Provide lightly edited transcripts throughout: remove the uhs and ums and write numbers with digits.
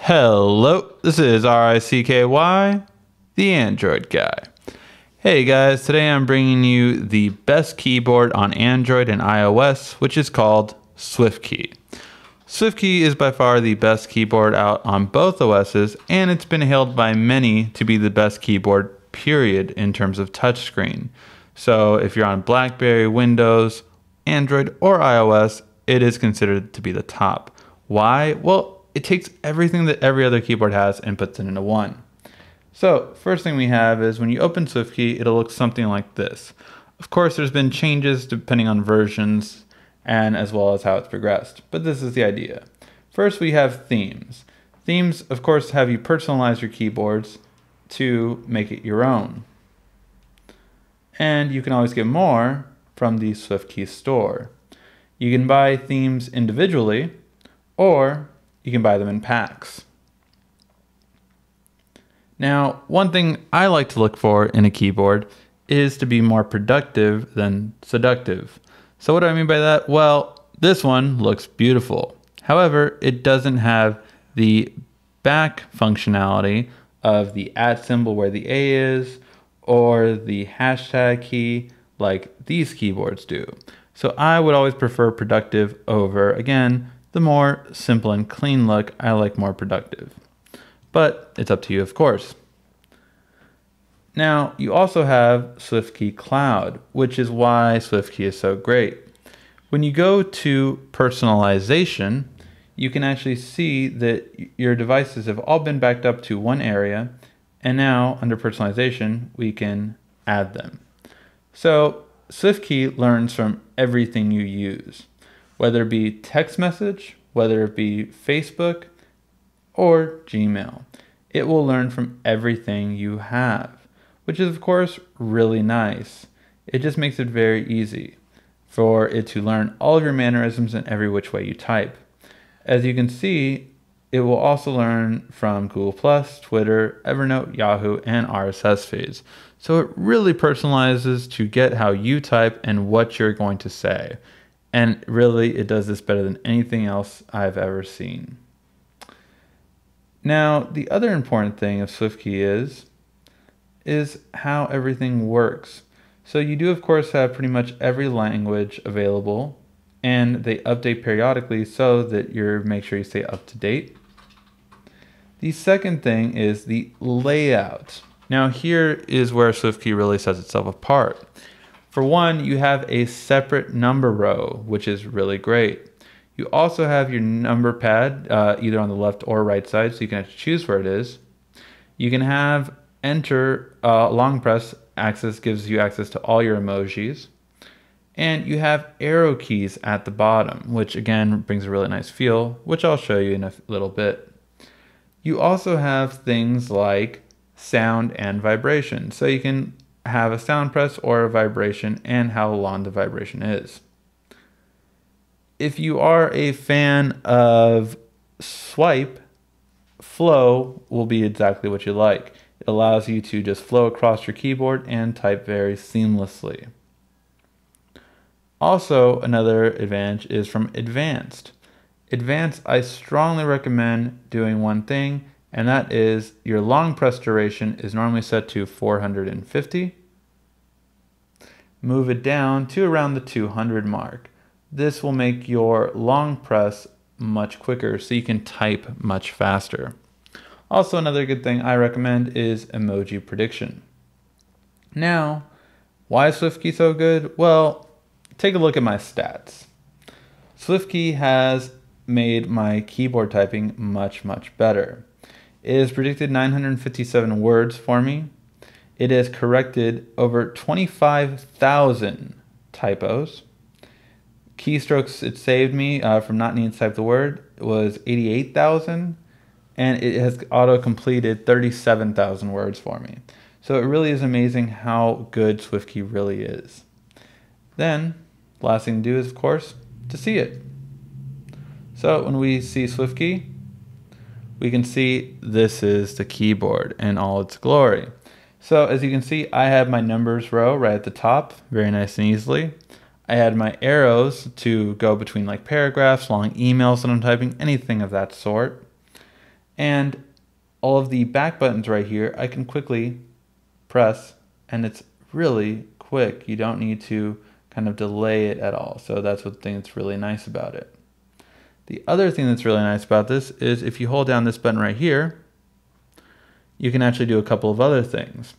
Hello, this is RICKY, the Android guy. Hey guys, today I'm bringing you the best keyboard on Android and iOS, which is called Swiftkey. Swiftkey is by far the best keyboard out on both OSs, and it's been hailed by many to be the best keyboard, period, in terms of touchscreen. So if you're on BlackBerry, Windows, Android, or iOS, it is considered to be the top. Why? Well, it takes everything that every other keyboard has and puts it into one. So first thing we have is when you open Swiftkey, it'll look something like this. Of course, there's been changes depending on versions and as well as how it's progressed, but this is the idea. First, we have themes. Themes, of course, have you personalize your keyboards to make it your own. And you can always get more from the Swiftkey store. You can buy themes individually, or you can buy them in packs. Now, one thing I like to look for in a keyboard is to be more productive than seductive. So what do I mean by that? Well, this one looks beautiful. However, it doesn't have the back functionality of the @ symbol where the A is, or the hashtag key like these keyboards do. So I would always prefer productive over, again, the more simple and clean look. I like more productive. But it's up to you, of course. Now, you also have Swiftkey Cloud, which is why Swiftkey is so great. When you go to personalization, you can actually see that your devices have all been backed up to one area, and now under personalization, we can add them. So Swiftkey learns from everything you use, whether it be text message, whether it be Facebook, or Gmail. It will learn from everything you have, which is of course really nice. It just makes it very easy for it to learn all of your mannerisms in every which way you type. As you can see, it will also learn from Google+, Twitter, Evernote, Yahoo, and RSS feeds. So it really personalizes to get how you type and what you're going to say. And really, it does this better than anything else I've ever seen. Now, the other important thing of Swiftkey is how everything works. So you do, of course, have pretty much every language available, and they update periodically so that you make sure you stay up to date. The second thing is the layout. Now, here is where Swiftkey really sets itself apart. For one, you have a separate number row, which is really great. You also have your number pad either on the left or right side, so you can actually choose where it is. You can have enter long press access, gives you access to all your emojis. And you have arrow keys at the bottom, which again brings a really nice feel, which I'll show you in a little bit. You also have things like sound and vibration, so you can have a sound press or a vibration and how long the vibration is. If you are a fan of swipe, flow will be exactly what you like. It allows you to just flow across your keyboard and type very seamlessly. Also, another advantage is from advanced. Advanced, I strongly recommend doing one thing, and that is your long press duration is normally set to 450. Move it down to around the 200 mark. This will make your long press much quicker so you can type much faster. Also, another good thing I recommend is emoji prediction. Now, why is Swiftkey so good? Well, take a look at my stats. Swiftkey has made my keyboard typing much better. It has predicted 957 words for me. It has corrected over 25,000 typos. Keystrokes it saved me from not needing to type the word was 88,000, and it has auto-completed 37,000 words for me. So it really is amazing how good Swiftkey really is. Then, last thing to do is, of course, to see it. So when we see Swiftkey, we can see this is the keyboard in all its glory. So as you can see, I have my numbers row right at the top, very nice and easily. I had my arrows to go between like paragraphs, long emails that I'm typing, anything of that sort. And all of the back buttons right here, I can quickly press, and it's really quick. You don't need to kind of delay it at all. So that's one thing that's really nice about it. The other thing that's really nice about this is if you hold down this button right here, you can actually do a couple of other things.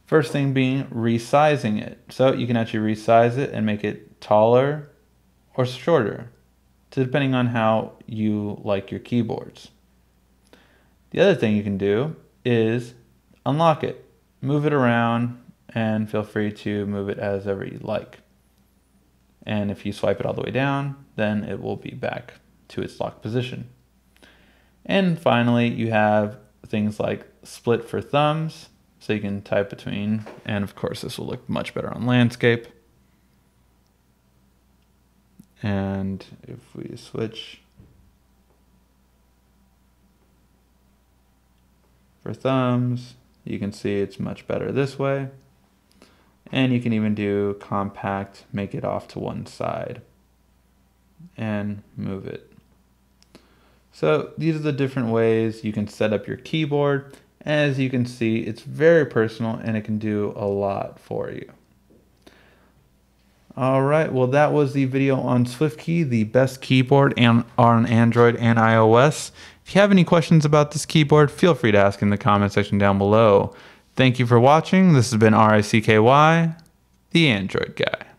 First thing being resizing it. So you can actually resize it and make it taller or shorter, depending on how you like your keyboards. The other thing you can do is unlock it, move it around, and feel free to move it as ever you like. And if you swipe it all the way down, then it will be back to its locked position. And finally, you have things like split for thumbs, so you can type between, and of course this will look much better on landscape. And if we switch for thumbs, you can see it's much better this way. And you can even do compact, make it off to one side and move it. So these are the different ways you can set up your keyboard. As you can see, it's very personal and it can do a lot for you. All right, well that was the video on Swiftkey, the best keyboard on Android and iOS. If you have any questions about this keyboard, feel free to ask in the comment section down below. Thank you for watching. This has been RICKY, the Android Guy.